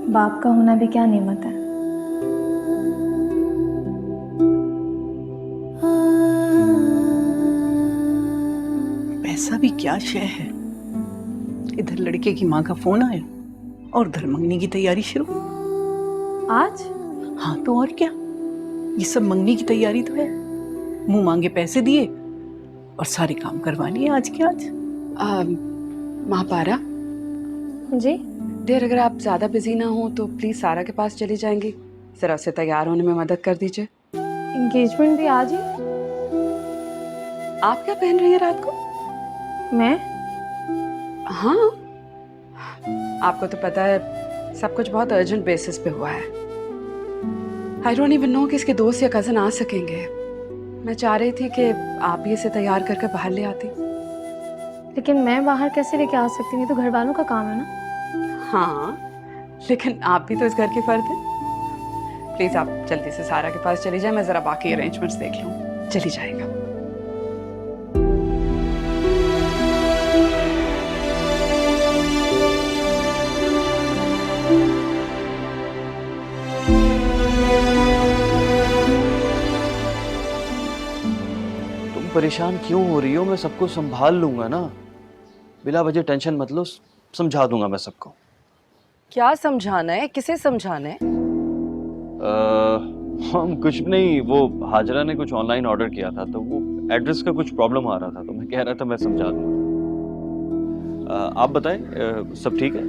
बाप का होना भी क्या नेमत है। पैसा भी क्या शय है। इधर लड़के की माँ का फोन आया और उधर मंगनी की तैयारी शुरू। आज? हाँ तो और क्या, ये सब मंगनी की तैयारी तो है। मुंह मांगे पैसे दिए और सारे काम करवा लिए आज के आज। महापारा जी? डियर, अगर आप ज्यादा बिजी ना हो तो प्लीज सारा के पास चली जाएंगी, जरा उसे तैयार होने में मदद कर दीजिए। एंगेजमेंट भी आज ही? आप क्या पहन रही हैं रात को? मैं? हाँ, आपको तो पता है सब कुछ बहुत अर्जेंट बेसिस पे हुआ है। आई डोंट इवन नो कि इसके दोस्त या कजन आ सकेंगे। मैं चाह रही थी कि आप ही इसे तैयार करके बाहर ले आती। लेकिन मैं बाहर कैसे लेके आ सकती हूँ, ये तो घर वालों का काम है ना। हाँ, लेकिन आप भी तो इस घर की फर्द हैं। प्लीज आप जल्दी से सारा के पास चली जाए, मैं जरा बाकी अरेंजमेंट्स देख लूँ। चली जाएगा। तुम परेशान क्यों हो रही हो? मैं सबको संभाल लूंगा ना, बिना वजह टेंशन मत लो, समझा दूंगा मैं सबको। क्या समझाना है, किसे समझाना है? हम कुछ नहीं, वो हाजरा ने कुछ ऑनलाइन ऑर्डर किया था तो वो एड्रेस का कुछ प्रॉब्लम आ रहा था तो मैं कह रहा था मैं समझा दूंगा। आप बताएं, सब ठीक है?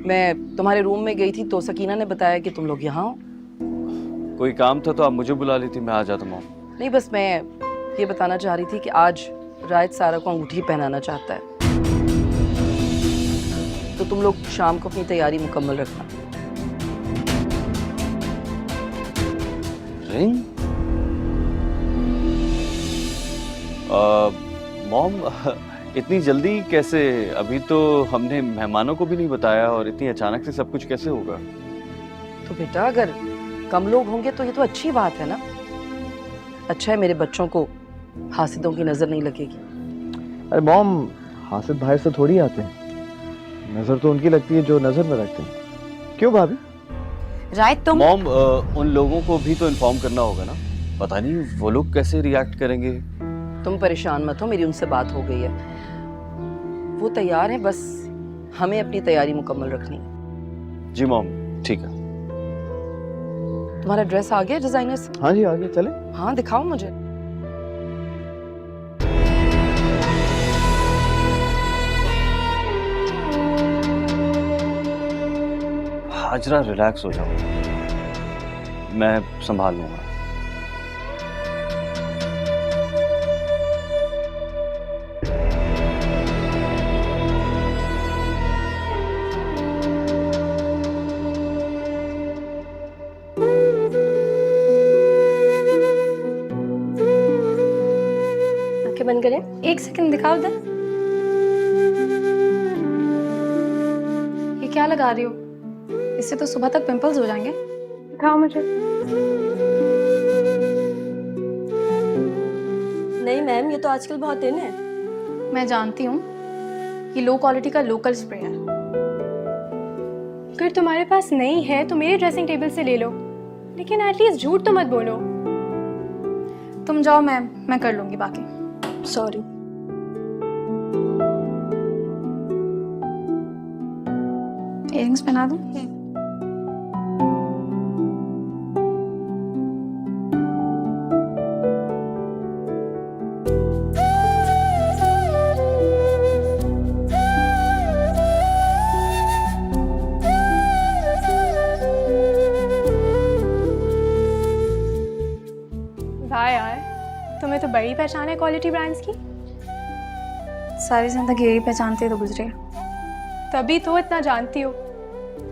मैं तुम्हारे रूम में गई थी तो सकीना ने बताया कि तुम लोग यहाँ हो। कोई काम था तो आप मुझे बुला लेती, मैं आ जाता मॉम। नहीं, बस मैं ये बताना चाह रही थी कि आज रायत सारा को अंगूठी पहनाना चाहता है, तो तुम लोग शाम को अपनी तैयारी मुकम्मल रखना। रिंग? मॉम, इतनी जल्दी कैसे? अभी तो हमने मेहमानों को भी नहीं बताया और इतनी अचानक से सब कुछ कैसे होगा? तो बेटा, अगर कम लोग होंगे तो ये तो अच्छी बात है ना। अच्छा है मेरे बच्चों को हासिदों की नजर नहीं लगेगी। अरे मॉम, हासिद बाहर से थोड़ी आते हैं, नजर तो उनकी लगती है जो नजर में रखते हैं। क्यों भाभी? राइट, तुम मॉम, उन लोगों को भी तो इन्फॉर्म करना होगा ना, पता नहीं वो लोग कैसे रिएक्ट करेंगे। तुम परेशान मत हो, मेरी उनसे बात हो गई है, वो तैयार है, बस हमें अपनी तैयारी मुकम्मल रखनी है। जी मॉम, ठीक है। तुम्हारा ड्रेस आ गया डिजाइनर से? हाँ जी, आगे चले। हाँ, दिखाओ मुझे। हाजरा, रिलैक्स हो जाओ, मैं संभाल लूंगा। आंखें बंद करें, एक सेकंड दिखाओ इधर। ये क्या लगा रही हो? इससे तो सुबह तक पिंपल्स हो जाएंगे। दिखाओ मुझे। नहीं मैम, ये तो आजकल बहुत इन है। मैं जानती हूँ, ये लो क्वालिटी का लोकल स्प्रे है। अगर तुम्हारे पास नहीं है तो मेरे ड्रेसिंग टेबल से ले लो, लेकिन एटलीस्ट झूठ तो मत बोलो। तुम जाओ, मैं कर लूंगी बाकी। सॉरी। इयररिंग्स पहना दूं? वाह यार, तुम्हें तो बड़ी पहचान है क्वालिटी ब्रांड्स की? सारी जिंदगी यही पहचानते तो गुजरे। तभी तो इतना जानती हो।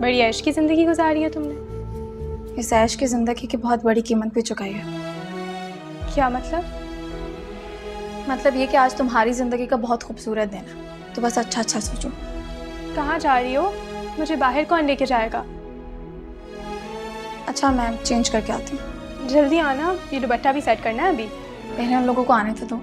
बड़ी ऐश की ज़िंदगी गुजारी है तुमने। इस ऐश की जिंदगी की बहुत बड़ी कीमत भी चुकाई है। क्या मतलब? मतलब ये कि आज तुम्हारी जिंदगी का बहुत खूबसूरत दिन है, तो बस अच्छा अच्छा सोचो। कहाँ जा रही हो? मुझे बाहर कौन लेके जाएगा? अच्छा मैं चेंज करके आती हूँ। जल्दी आना, ये दुपट्टा भी सेट करना है अभी। पहले उन लोगों को आने तो दो।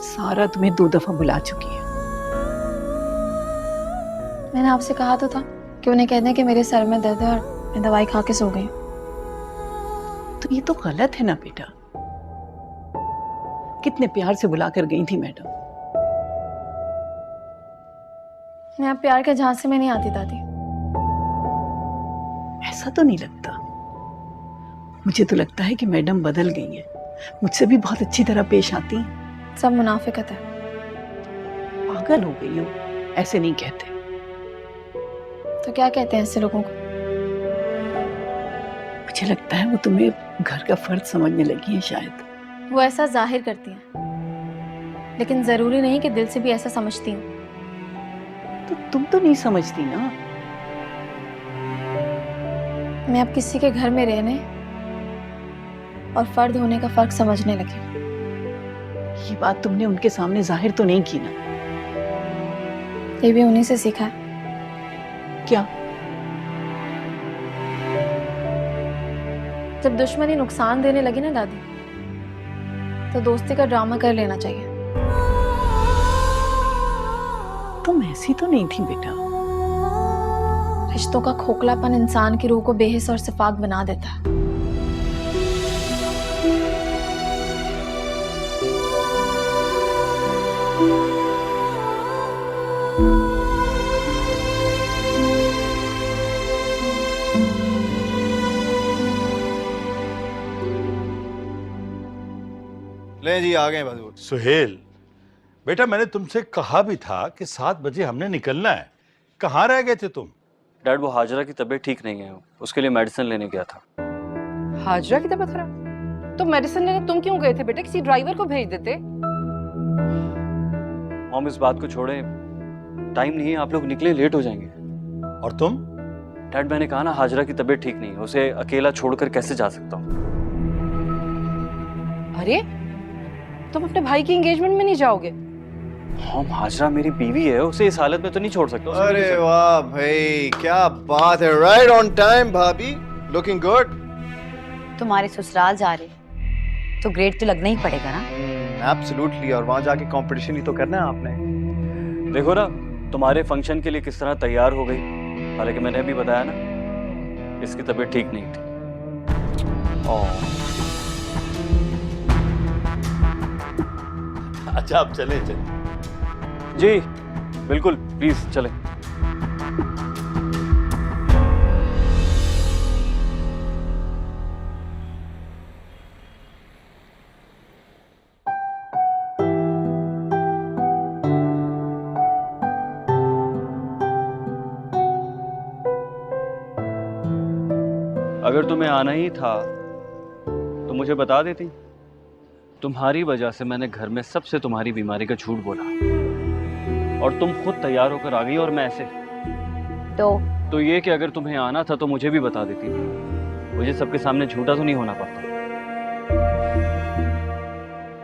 सारा तुम्हें 2 दफा बुला चुकी है। मैंने आपसे कहा तो था कि उन्हें कह दें कि मेरे सर में दर्द है और मैं दवाई खा के सो गई। तो ये तो गलत है ना बेटा। कितने प्यार से बुला कर गई थी मैडम। मैं आप प्यार के झांसे में नहीं आती दादी। ऐसा तो नहीं लगता। मुझे तो लगता है कि मैडम बदल गई है, मुझसे भी बहुत अच्छी तरह पेश आती हैं। सब मुनाफिकत है। पागल हो गई हो, ऐसे नहीं कहते। तो क्या कहते हैं ऐसे लोगों को? मुझे लगता है वो तुम्हें घर का फर्ज समझने लगी है शायद। वो ऐसा जाहिर करती हैं, लेकिन जरूरी नहीं कि दिल से भी ऐसा समझती हूँ। तो तुम तो नहीं समझती ना। मैं अब किसी के घर में रहने और फर्द होने का फर्क समझने लगी। ये बात तुमने उनके सामने जाहिर तो नहीं की ना? ये भी उन्हीं से सीखा है। क्या? जब दुश्मनी नुकसान देने लगी ना दादी, तो दोस्ती का ड्रामा कर लेना चाहिए। तुम ऐसी तो नहीं थी बेटा। रिश्तों का खोखलापन इंसान की रूह को बेहिस और सिफाक बना देता है। ले जी आ गए बजूर। सुहेल बेटा, मैंने तुमसे कहा भी था कि 7 बजे हमने निकलना है। कहाँ रह गए थे तुम? डैड वो हाजरा की तबीयत ठीक नहीं है, उसके लिए मेडिसिन लेने गया था। हाजरा की तबीयत खराब? तो मेडिसिन लेने तुम क्यों गए थे बेटा? किसी ड्राइवर को भेज देते। मॉम इस बात को छोड़े, टाइम नहीं है, आप लोग निकले लेट हो जाएंगे। और तुम? डैड मैंने कहा ना हाजरा की तबीयत ठीक नहीं है, उसे अकेला छोड़कर कैसे जा सकता हूँ। अरे तुम अपने भाई की एंगेजमेंट में नहीं जाओगे? मॉम हाजरा मेरी बीवी है, उसे इस हालत में तो नहीं छोड़ सकता। उसे अरे कैसे- वाह भाई, क्या बात है। राइट ऑन टाइम भाभी, लुकिंग गुड। तुम्हारे ससुराल जा रहे तो ग्रेड तो लगना ही पड़ेगा ना। एब्सोल्युटली, और वहां जाके कंपटीशन ही तो करना है आपने। देखो ना तुम्हारे फंक्शन के लिए किस तरह तैयार हो गई, हालांकि मैंने अभी बताया ना इसकी तबीयत ठीक नहीं थी। अच्छा अब चले चले। जी बिल्कुल, प्लीज चलें। अगर तुम्हें आना ही था तो मुझे बता देती। तुम्हारी वजह से मैंने घर में सबसे तुम्हारी बीमारी का झूठ बोला और तुम खुद तैयार होकर आ गई और मैं ऐसे। तो ये कि अगर तुम्हें आना था तो मुझे भी बता देती, मुझे सबके सामने झूठा तो नहीं होना पड़ता।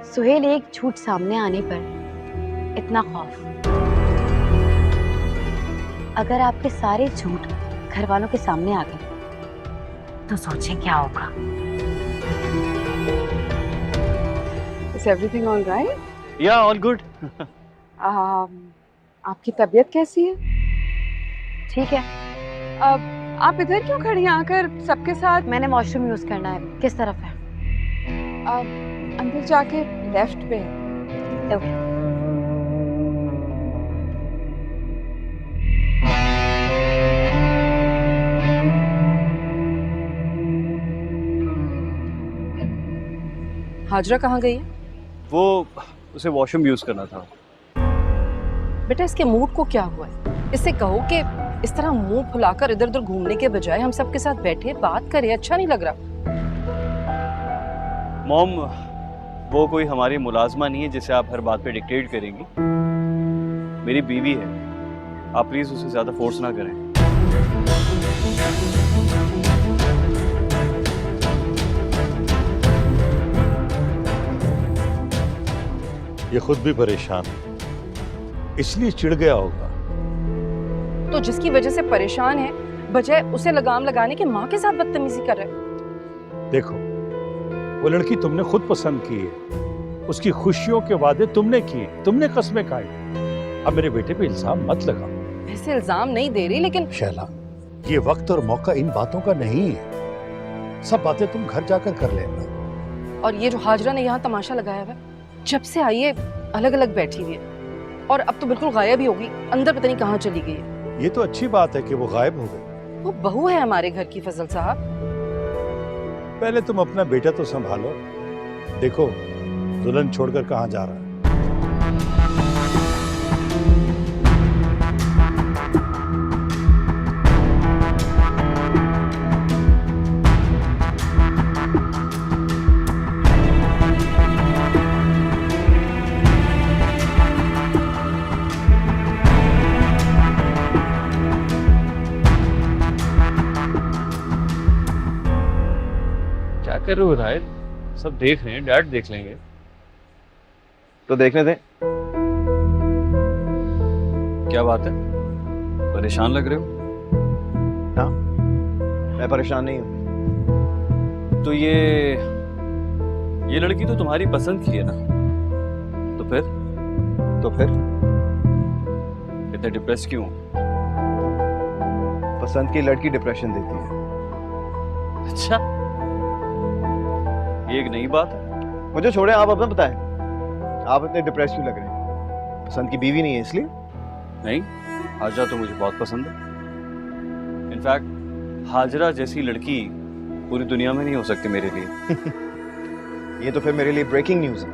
सुहेल, एक झूठ सामने आने पर इतना खौफ, अगर आपके सारे झूठ घर वालों के सामने आ गए तो सोचें क्या होगा। Is everything all right? या ऑल गुड। आपकी तबीयत कैसी है? ठीक है, आप इधर क्यों खड़ी हैं आकर सबके साथ? मैंने वॉशरूम यूज करना है। किस तरफ है? अंदर जाके लेफ्ट पे। ओके। हाजरा कहाँ गई है? वो उसे वॉशरूम यूज करना था। बेटा इसके मूड को क्या हुआ है? इससे कहो कि इस तरह मुंह फुलाकर इधर उधर घूमने के बजाय हम सबके साथ बैठे बात करे, अच्छा नहीं लग रहा। मॉम, वो कोई हमारी मुलाजमा नहीं है जिसे आप हर बात पे डिक्टेट करेंगी। मेरी बीवी है, आप प्लीज उसे ज्यादा फोर्स ना करें। ये खुद भी परेशान है, इसलिए चिढ़ गया होगा। तो जिसकी वजह से परेशान है, बजाय उसे लगाम लगाने के माँ के साथ बदतमीजी कर रहे हैं। देखो, वो लड़की तुमने खुद पसंद की है, उसकी खुशियों के वादे तुमने किए, तुमने कस्में खाई। अब मेरे बेटे पे इल्जाम मत लगाओ। ऐसे इल्जाम नहीं दे रही, लेकिन शैला, ये वक्त और मौका इन बातों का नहीं है। सब बातें तुम घर जाकर कर लेना। और ये जो हाजरा ने यहाँ तमाशा लगाया हुआ है, जब से आई है अलग अलग बैठी हुई है, और अब तो बिल्कुल गायब ही होगी, अंदर पता नहीं कहाँ चली गई है। ये तो अच्छी बात है कि वो गायब हो गई। वो बहू है हमारे घर की, फजल साहब। पहले तुम अपना बेटा तो संभालो। देखो, दुल्हन छोड़कर कहाँ जा रहा है। क्या कर रहे हो राहिल? सब देख रहे हैं, डैड देख लेंगे। तो देखने दें। क्या बात है, परेशान लग रहे हो? हाँ, मैं परेशान नहीं हूँ। तो ये लड़की तो तुम्हारी पसंद की है ना, तो फिर इतने डिप्रेस क्यों? पसंद की लड़की डिप्रेशन देती है। अच्छा, ये एक नई बात है। मुझे छोड़े, आप अपना बताएं, आप इतने डिप्रेस क्यों लग रहे हैं? पसंद की बीवी नहीं है इसलिए? नहीं, हाजरा तो मुझे बहुत पसंद है। इनफैक्ट हाजरा जैसी लड़की पूरी दुनिया में नहीं हो सकती मेरे लिए। ये तो फिर मेरे लिए ब्रेकिंग न्यूज़ है।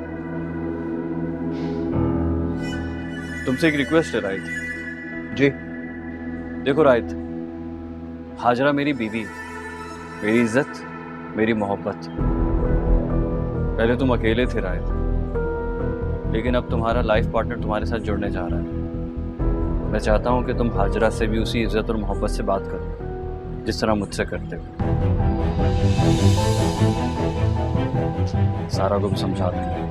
तुमसे एक रिक्वेस्ट है राहित। जी। देखो राहित, हाजरा मेरी बीवी, मेरी इज्जत, मेरी मोहब्बत। पहले तुम अकेले थे राहित, लेकिन अब तुम्हारा लाइफ पार्टनर तुम्हारे साथ जुड़ने जा रहा है। मैं चाहता हूं कि तुम हाजरा से भी उसी इज्जत और मोहब्बत से बात करो जिस तरह मुझसे करते हो। सारा को भी समझा देंगे।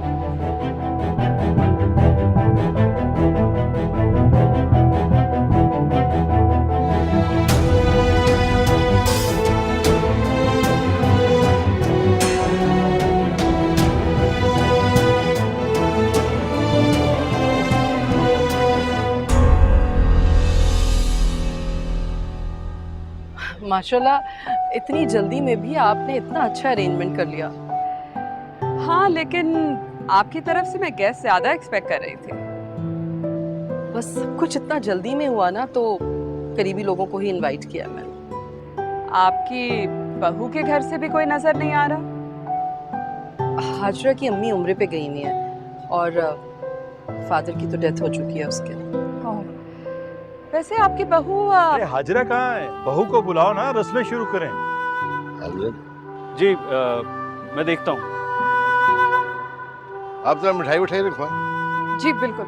माशाल्लाह, इतनी जल्दी में भी आपने इतना अच्छा अरेंजमेंट कर लिया। हाँ, लेकिन आपकी तरफ से मैं गेस्ट ज्यादा एक्सपेक्ट कर रही थी। बस सब कुछ इतना जल्दी में हुआ ना, तो करीबी लोगों को ही इनवाइट किया मैंने। आपकी बहू के घर से भी कोई नजर नहीं आ रहा? हाजरा की अम्मी उम्रे पे गई हुई है, और फादर की तो डेथ हो चुकी है उसके। वैसे आपकी बहू अरे हाजरा कहाँ है? बहू को बुलाओ ना, रस्में शुरू करें। जी, मैं देखता हूँ। आप जरा मिठाई उठाई रखवा। जी बिल्कुल।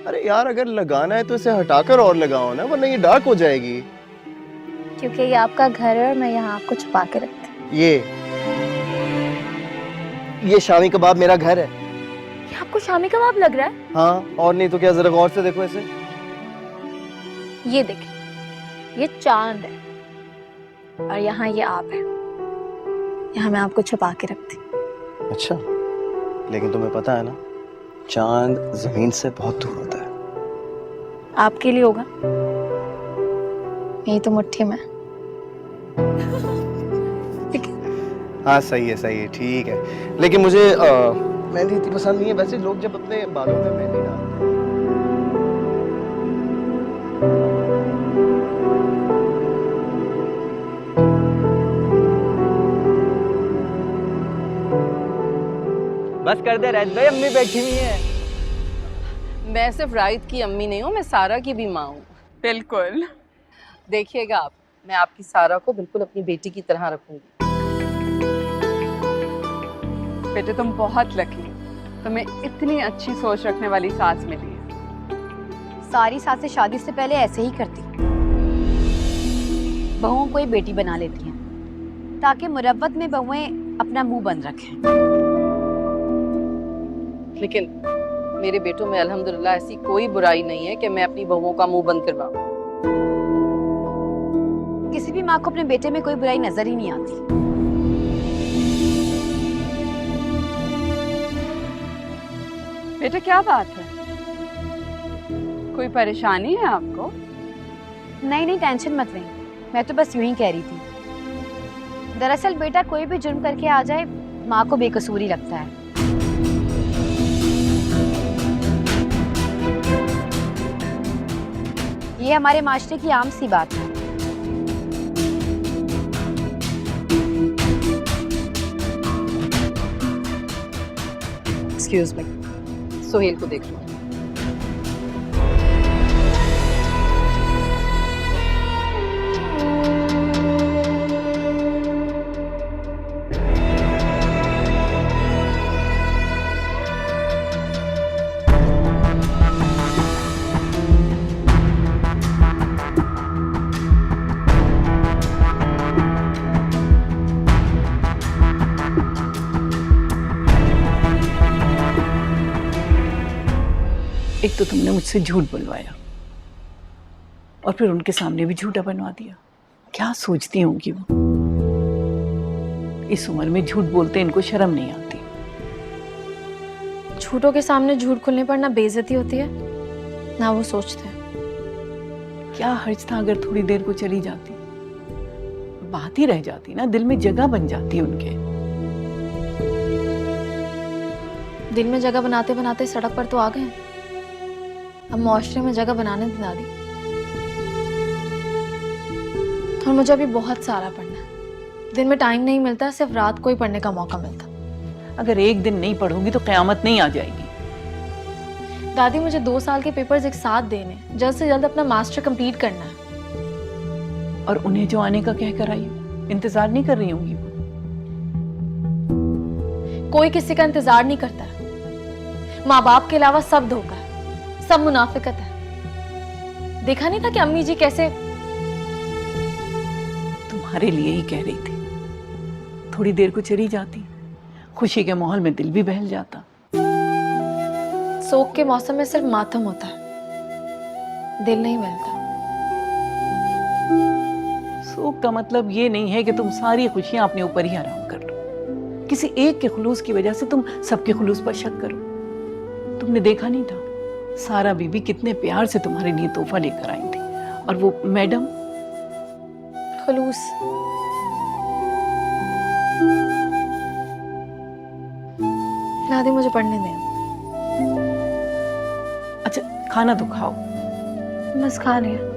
अरे यार अगर लगाना है तो इसे हटाकर और लगाओ ना, वरना ये डार्क हो जाएगी। क्योंकि ये आपका घर है और मैं यहाँ आपको छुपा के रखती हूँ। ये शामी कबाब मेरा घर है। ये आपको शामी कबाब लग रहा है? हाँ और नहीं तो क्या, जरा गौर से देखो इसे। ये देखिए, ये चांद है और यहाँ ये आप है। यहाँ मैं आपको छुपा के रखती हूँ। अच्छा, लेकिन तुम्हें पता है ना, चांद जमीन से बहुत दूर होता है। आपके लिए होगा, यही तो मुट्ठी में। हाँ सही है ठीक है, लेकिन मुझे मेहंदी इतनी पसंद नहीं है। वैसे लोग जब अपने बालों में मेहंदी डालते हैं। बस कर दे राहित भाई, अम्मी बैठी हुई है। मैं सिर्फ राहित की अम्मी नहीं हूँ, मैं सारा की भी माँ हूँ। बिल्कुल। देखिएगा आप, मैं आपकी सारा को बिल्कुल अपनी बेटी की तरह रखूंगी। बेटे तुम बहुत लकी, तुम्हें इतनी अच्छी सोच रखने वाली सास मिली है। सारी सासें शादी से पहले ऐसे ही करती, बहुओं को ही बेटी बना लेती हैं ताकि मुरव्वत में बहुएं अपना मुंह बंद रखें। लेकिन मेरे बेटों में अल्हम्दुलिल्लाह ऐसी कोई बुराई नहीं है कि मैं अपनी बहुओं का मुंह बंद करवाऊं। किसी भी माँ को अपने बेटे में कोई बुराई नजर ही नहीं आती। बेटे क्या बात है, कोई परेशानी है आपको? नहीं टेंशन मत लें, मैं तो बस यूं ही कह रही थी। दरअसल बेटा कोई भी जुर्म करके आ जाए, माँ को बेकसूर ही लगता है। ये हमारे माशरे की आम सी बात है। एक्सक्यूज मी, सोहेल को देख लो। एक तो तुमने मुझसे झूठ बुलवाया और फिर उनके सामने भी झूठा बनवा दिया। क्या सोचती होंगी वो? इस उम्र में झूठ बोलते इनको शर्म नहीं आती। झूठों के सामने झूठ खुलने पर ना बेइज्जती होती है ना वो सोचते हैं। क्या हर्ज था अगर थोड़ी देर को चली जाती, बात ही रह जाती ना, दिल में जगह बन जाती उनके। दिल में जगह बनाते बनाते सड़क पर तो आ गए, अब मुआशरे में जगह बनाने दी दादी। और मुझे अभी बहुत सारा पढ़ना है, दिन में टाइम नहीं मिलता, सिर्फ रात को ही पढ़ने का मौका मिलता। अगर एक दिन नहीं पढ़ोगी तो कयामत नहीं आ जाएगी। दादी मुझे 2 साल के पेपर्स एक साथ देने, जल्द से जल्द अपना मास्टर कंप्लीट करना है। और उन्हें जो आने का कह कर आई, इंतजार नहीं कर रही होंगी वो? कोई किसी का इंतजार नहीं करता, माँ बाप के अलावा सब धोखा है, सब मुनाफिकत है। देखा नहीं था कि अम्मी जी कैसे? तुम्हारे लिए ही कह रही थी, थोड़ी देर को चली जाती, खुशी के माहौल में दिल भी बहल जाता। सोख के मौसम में सिर्फ मातम होता है, दिल नहीं बहलता। सोख का मतलब ये नहीं है कि तुम सारी खुशियां अपने ऊपर ही हराम कर लो। किसी एक के खुलूस की वजह से तुम सबके खुलूस पर शक करो। तुमने देखा नहीं था सारा बीबी कितने प्यार से तुम्हारे लिए तोहफा लेकर आई थी, और वो मैडम खुलूस। दादी मुझे पढ़ने दें। अच्छा खाना तो खाओ। बस खा लिया।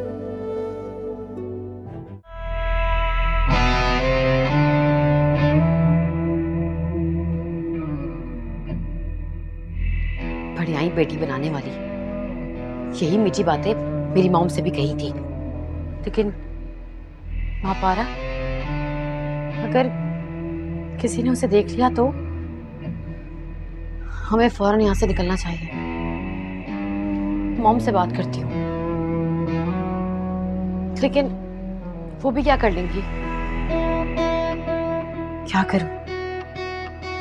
बढ़िया बेटी बनाने वाली, यही मीठी बातें मेरी मॉम से भी कही थी। लेकिन माँ पारा, अगर किसी ने उसे देख लिया तो हमें फौरन यहाँ से निकलना चाहिए। मॉम से बात करती हूँ, लेकिन वो भी क्या कर लेंगी? क्या करूं?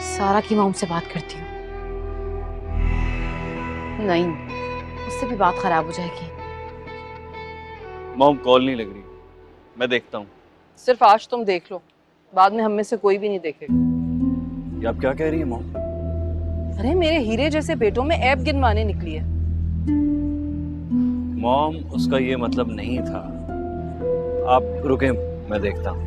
सारा की मॉम से बात करती हूँ। नहीं, उससे भी बात खराब हो जाएगी। मॉम कॉल नहीं लग रही, मैं देखता हूँ। सिर्फ आज तुम देख लो, बाद में हम में से कोई भी नहीं देखेगा। ये आप क्या कह रही हैं मॉम? अरे मेरे हीरे जैसे बेटों में ऐब गिनवाने निकली है। मॉम उसका ये मतलब नहीं था। आप रुकें, मैं देखता हूँ।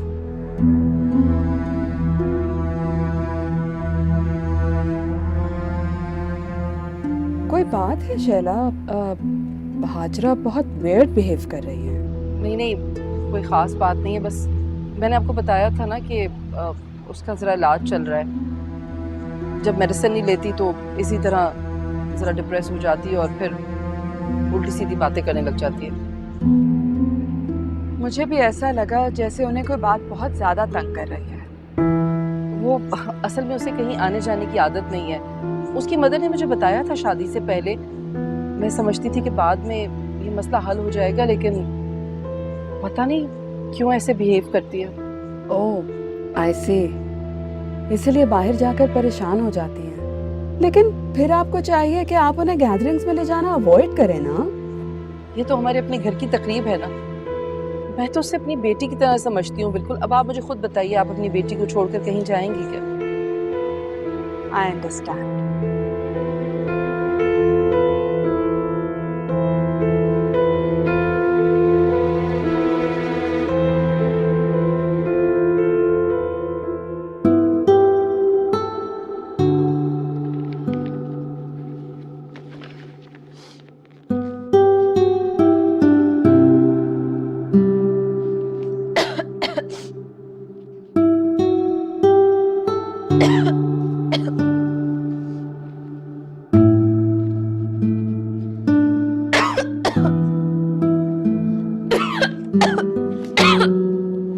कोई बात है शैला? हाजरा बहुत वेयर्ड बिहेव कर रही है। नहीं नहीं, कोई ख़ास बात नहीं है, बस मैंने आपको बताया था ना कि उसका ज़रा इलाज चल रहा है। जब मेडिसिन नहीं लेती तो इसी तरह ज़रा डिप्रेस हो जाती है और फिर उल्टी सीधी बातें करने लग जाती है। मुझे भी ऐसा लगा जैसे उन्हें कोई बात बहुत ज़्यादा तंग कर रही है। वो असल में उसे कहीं आने जाने की आदत नहीं है। उसकी मदर ने मुझे बताया था शादी से पहले। मैं समझती थी कि बाद में ये मसला हल हो जाएगा, लेकिन पता नहीं क्यों ऐसे बिहेव करती है। ओह आई सी, इसलिए बाहर जाकर परेशान हो जाती हैं। लेकिन फिर आपको चाहिए कि आप उन्हें गैदरिंग्स में ले जाना अवॉइड करें ना। ये तो हमारे अपने घर की तकरीब है ना। मैं तो उसे अपनी बेटी की तरह समझती हूँ बिल्कुल। अब आप मुझे खुद बताइए, आप अपनी बेटी को छोड़कर कहीं जाएंगी क्या? I understand.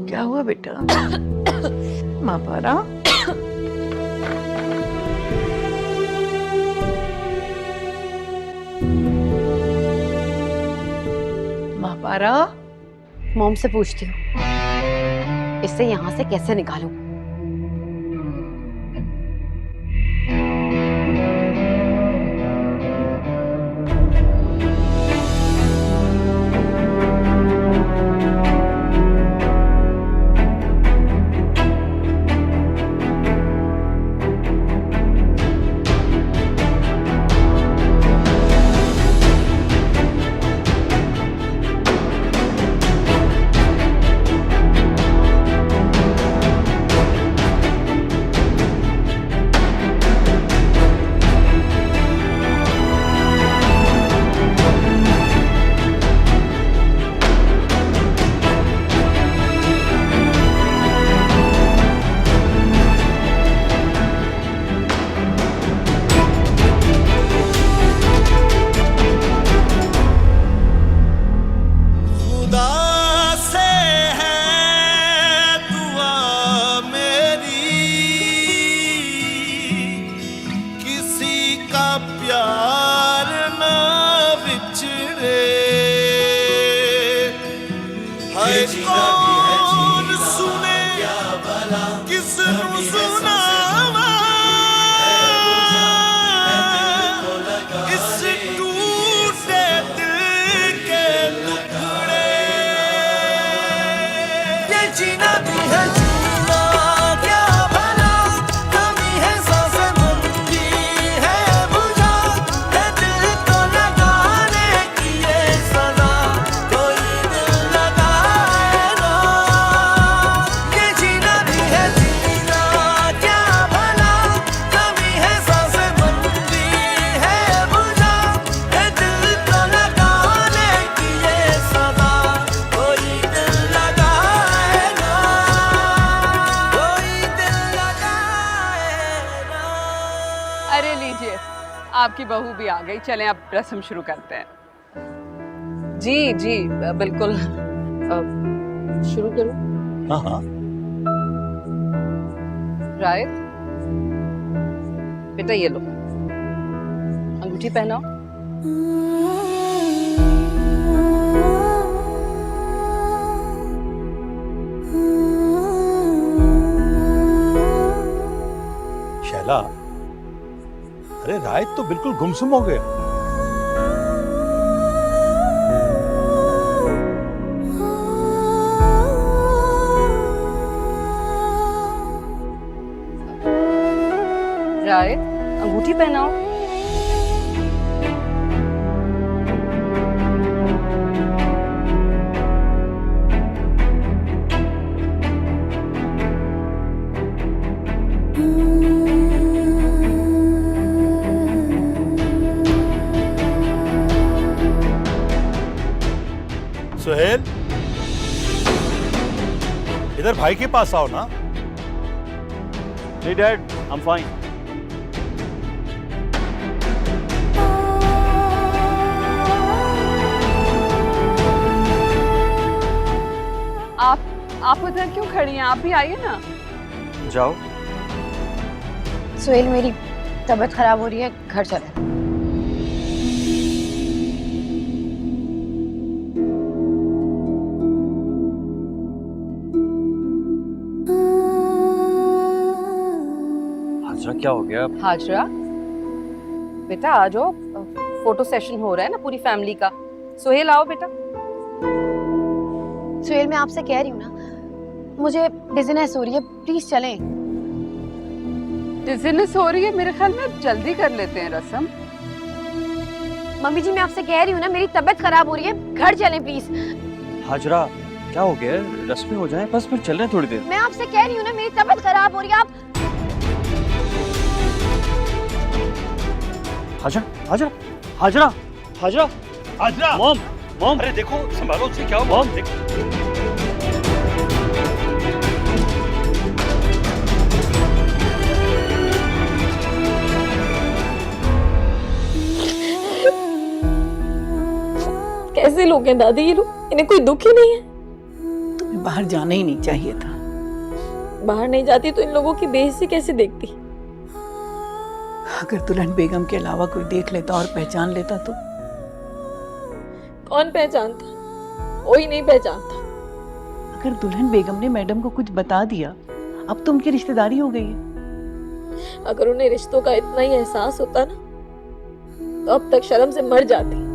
क्या हुआ बेटा? माँ पारा, माँ पारा, मॉम से पूछती हूँ इसे यहाँ से कैसे निकालूं। आपकी बहू भी आ गई। चलें अब रस्म शुरू करते हैं। जी जी बिल्कुल, शुरू करूं? हाँ हाँ। रायत, बेटा ये लो, अंगूठी पहनाओ। रायत तो बिल्कुल गुमसुम हो गया। रायत, अंगूठी पहनाओ। सुहेल, इधर भाई के पास आओ ना। नहीं डैड, आई एम फाइन। आप उधर क्यों खड़ी हैं? आप भी आइए ना। जाओ। सुहेल, मेरी तबीयत खराब हो रही है, घर चले। हाजरा, क्या हो गया? हाजरा, बेटा आ जाओ, फोटो सेशन हो रहा है ना पूरी फैमिली का। सुहेल आओ बेटा। सुहेल, मैं आपसे कह रही हूँ ना, मुझे डिजीनेस हो रही है, प्लीज चलें। डिजीनेस हो रही है? मेरे ख्याल में जल्दी कर लेते हैं रस्म। मम्मी जी, मैं आपसे कह रही हूँ ना, मेरी तबीयत खराब हो रही है, घर चलें प्लीज। हाजरा, क्या हो गया? रस्में हो जाएं, बस फिर चल रहे हैं थोड़ी देर। मैं आपसे कह रही हूँ ना, मेरी तबीयत खराब हो रही है। आप हाजरा, हाजरा, हाजरा, हाजरा, हाजरा, मॉम, मॉम, अरे देखो, संभालो उसे। क्या हुआ? मॉम, देखो। कैसे लोग हैं दादी ये लोग? इन्हें कोई दुख ही नहीं है। तुम्हें बाहर जाना ही नहीं चाहिए था। बाहर नहीं जाती तो इन लोगों की बेइज्जती कैसे देखती? अगर दुल्हन बेगम के अलावा कोई देख लेता और पहचान लेता तो? कौन पहचानता? कोई नहीं पहचानता। अगर दुल्हन बेगम ने मैडम को कुछ बता दिया, अब तो उनकी रिश्तेदारी हो गई है। अगर उन्हें रिश्तों का इतना ही एहसास होता ना, तो अब तक शर्म से मर जाती।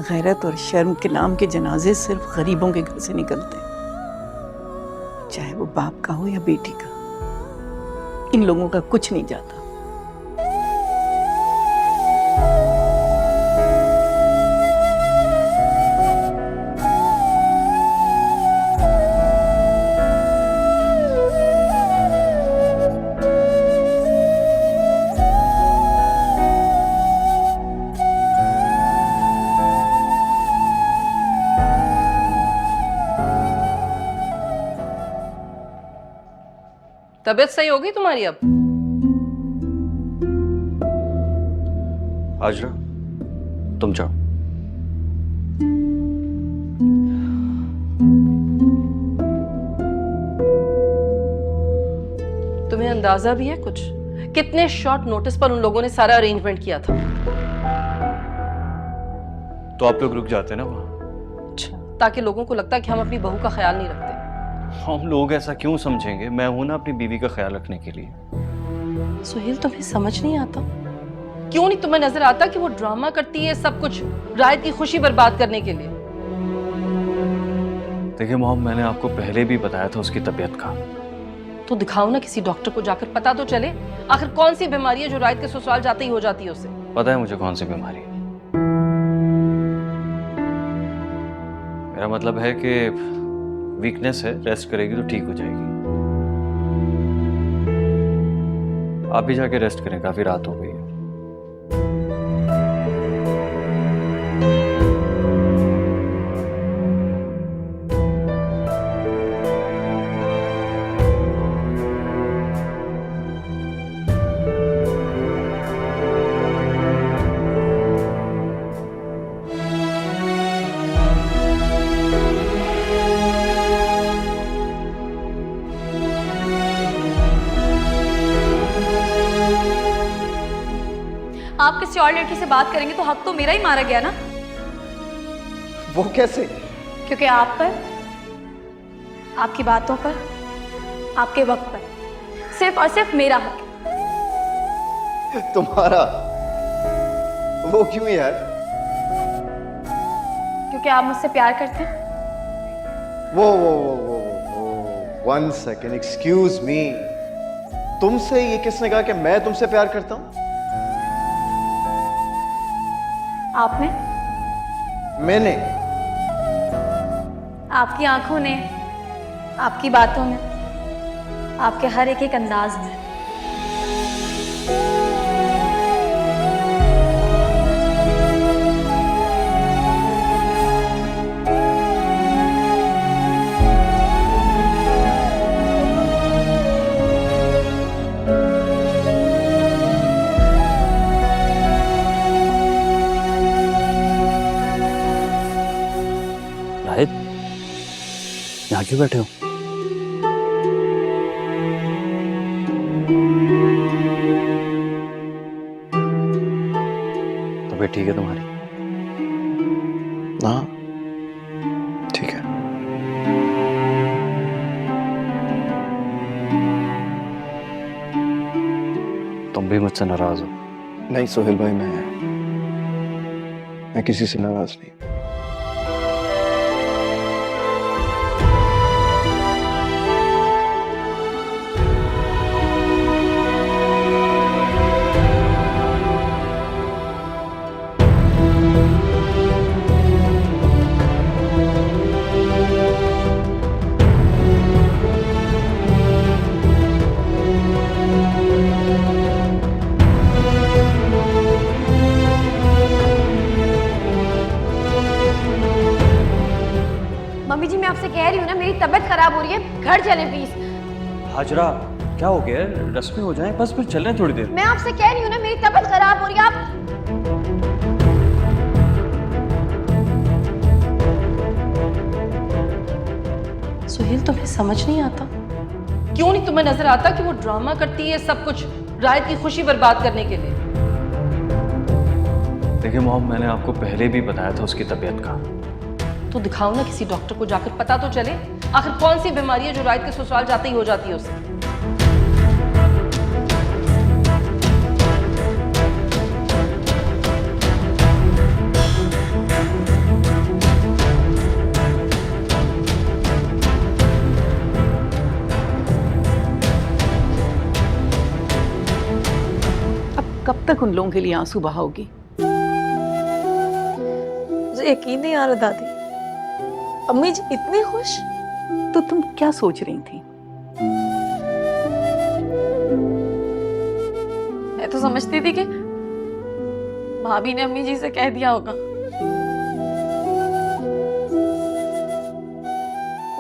गैरत और शर्म के नाम के जनाजे सिर्फ गरीबों के घर से निकलते हैं, चाहे वो बाप का हो या बेटी का। इन लोगों का कुछ नहीं जाता। तबीयत सही हो गई तुम्हारी अब? हाजरा, तुम जाओ। तुम्हें अंदाजा भी है कुछ कितने शॉर्ट नोटिस पर उन लोगों ने सारा अरेंजमेंट किया था? तो आप लोग रुक जाते ना वहाँ। अच्छा, ताकि लोगों को लगता कि हम अपनी बहू का ख्याल नहीं रखते। हम लोग ऐसा क्यों समझेंगे? मैं हूं ना अपनी बीवी का ख्याल रखने के लिए। सुहेल, तुम्हें समझ नहीं आता? क्यों नहीं तुम्हें नजर आता कि वो ड्रामा करती है सब कुछ रायत की खुशी बर्बाद करने के लिए? देखिए मॉम, मैंने आपको पहले भी बताया था उसकी तबीयत का। तो दिखाओ ना किसी डॉक्टर को, जाकर पता तो चले आखिर कौन सी बीमारी है जो रायत के ससुराल जाते ही हो जाती है उसे। पता है मुझे कौन सी बीमारी है। मेरा मतलब है कि वीकनेस है, रेस्ट करेगी तो ठीक हो जाएगी। आप भी जाके रेस्ट करें, काफी रात हो गई है। आप किसी और लड़की से बात करेंगे तो हक तो मेरा ही मारा गया ना। वो कैसे? क्योंकि आप पर, आपकी बातों पर, आपके वक्त पर सिर्फ और सिर्फ मेरा हक है। तुम्हारा? वो क्यों यार? क्योंकि आप मुझसे प्यार करते हैं। वो 1 सेकेंड, एक्सक्यूज मी। तुमसे ये किसने कहा कि मैं तुमसे प्यार करता हूं? आपने, मैंने? आपकी आंखों ने, आपकी बातों में, आपके हर एक अंदाज में। राहित, यहाँ क्यों बैठे हो? तबीयत ठीक है तुम्हारी? हाँ ठीक है। तुम भी मुझसे नाराज हो? नहीं सोहेल भाई, मैं किसी से नाराज नहीं। मम्मी जी, मैं आपसे कह रही हूँ ना, मेरी तबीयत खराब हो रही है, घर चलें प्लीज। हाजरा, क्या हो गया? रस्में हो जाएं, बस फिर चल रहे हैं थोड़ी देर। मैं आपसे कह रही हूँ ना, मेरी तबीयत खराब हो रही है। आप सुहेल, तुम्हें समझ नहीं आता? क्यों नहीं तुम्हें नजर आता कि वो ड्रामा करती है सब कुछ रायत की खुशी बर्बाद करने के लिए? देखिए मॉम, मैंने आपको पहले भी बताया था उसकी तबीयत का। तो दिखाओ ना किसी डॉक्टर को, जाकर पता तो चले आखिर कौन सी बीमारी है जो रायत के ससुराल जाते ही हो जाती है उससे। अब कब तक उन लोगों के लिए आंसू बहाओगी? मुझे यकीन नहीं आ रहा दादी, अम्मी जी इतनी खुश। तो तुम क्या सोच रही थी? मैं तो समझती थी कि भाभी ने अम्मी जी से कह दिया होगा।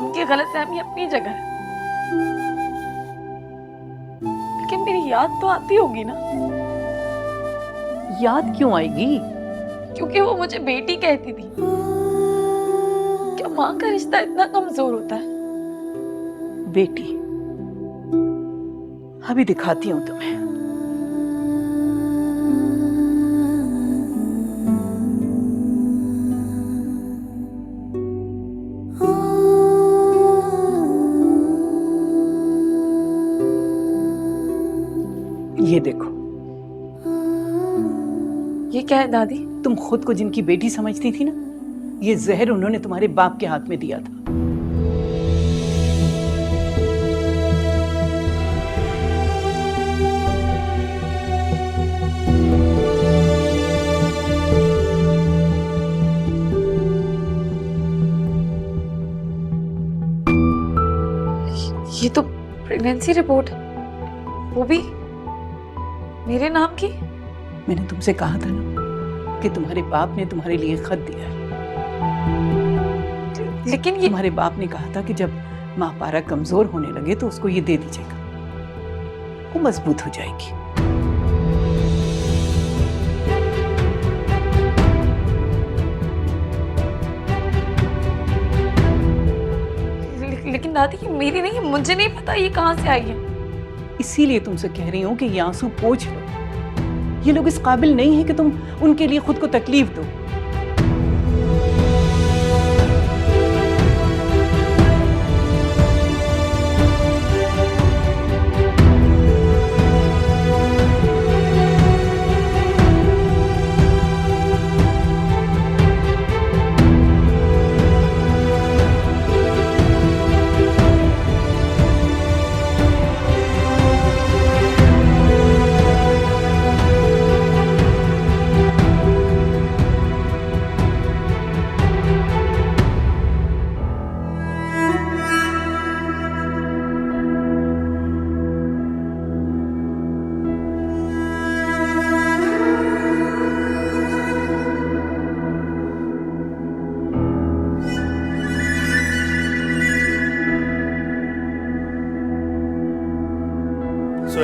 उनकी गलतफहमी अपनी जगह है, लेकिन मेरी याद तो आती होगी ना। याद क्यों आएगी? क्योंकि वो मुझे बेटी कहती थी। क्या माँ का रिश्ता इतना कमजोर होता है? बेटी, अभी दिखाती हूँ तुम्हें। ये देखो। ये क्या है दादी? तुम खुद को जिनकी बेटी समझती थी ना, ये जहर उन्होंने तुम्हारे बाप के हाथ में दिया था। ये तो प्रेगनेंसी रिपोर्ट है, वो भी मेरे नाम की। मैंने तुमसे कहा था ना कि तुम्हारे बाप ने तुम्हारे लिए खत दिया है। लेकिन ये तुम्हारे बाप ने कहा था कि जब माँ पारा कमजोर होने लगे तो उसको ये दे दीजिएगा, वो मजबूत हो जाएगी। लेकिन दादी ये मेरी नहीं, मुझे नहीं पता ये कहाँ से आई है। इसीलिए तुमसे कह रही हूँ कि ये आंसू पोंछ लो। ये लोग इस काबिल नहीं है कि तुम उनके लिए खुद को तकलीफ दो।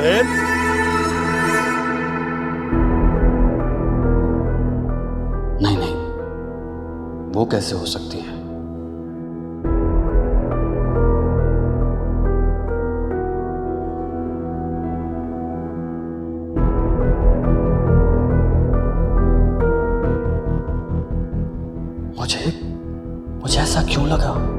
फिर नहीं नहीं, वो कैसे हो सकती है? मुझे ऐसा क्यों लगा?